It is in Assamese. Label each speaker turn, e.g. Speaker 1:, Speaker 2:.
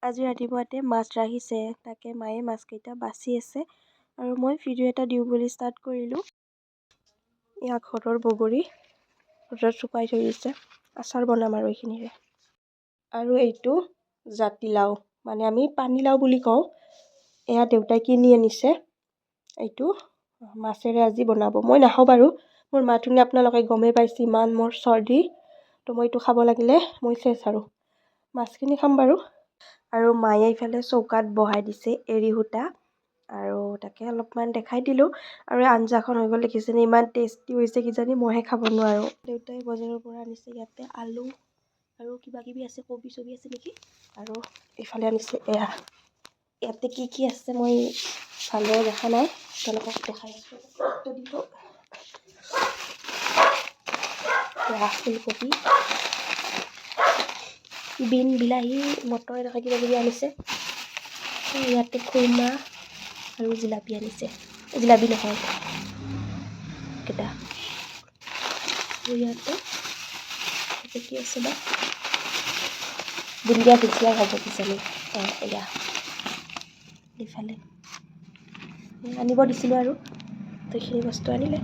Speaker 1: আজি ৰাতিপুৱাতে মাছ ৰাখিছে, তাকে মায়ে মাছকেইটা বাচি আছে আৰু মই ভিডিঅ' এটা দিওঁ বুলি ষ্টাৰ্ট কৰিলোঁ। এয়া ঘৰৰ বগৰী ৰ'দত শুকাই থৈ দিছে, আচাৰ বনাম আৰু এইখিনিৰে। আৰু এইটো জাতিলাও, মানে আমি পানীলাও বুলি কওঁ। এয়া দেউতাই কিনি আনিছে, এইটো মাছেৰে আজি বনাব। মই নাখাওঁ বাৰু, মোৰ মাতখিনি আপোনালোকে গমেই পাইছে, ইমান মোৰ চৰ্দি, তো মই এইটো খাব লাগিলে মই চেচ আৰু। মাছখিনি খাম বাৰু। আৰু মায়ে ইফালে চৌকাত বহাই দিছে এৰী সূতা, আৰু তাকে অলপমান দেখাই দিলোঁ। আৰু আঞ্জাখন হৈ গ'ল, দেখিছেনে ইমান টেষ্টি হৈছে, কিজানি মইহে খাব নোৱাৰোঁ। দেউতাই বজাৰৰ পৰা আনিছে, ইয়াতে আলু আৰু কিবা কিবি আছে, কবি চবি আছে নেকি। আৰু ইফালে আনিছে এয়া, ইয়াতে কি কি আছে মই ভালদৰে দেখা নাই, তেওঁলোকক দেখাই আছোঁ। এয়া ফুলকবি, বিন, বিলাহী, মটৰ এনেকৈ কিবা কিবি আনিছে। ইয়াতে খুৰমা আৰু জিলাপি আনিছে, জিলাপি নহয় কেইটা। আৰু ইয়াতে কি আছে বা, বুন্দিয়া ভুজিয়া হ'ব কিজানি। এয়া ইফালে আনিব দিছিলোঁ আৰু, তো এইখিনি বস্তু আনিলে।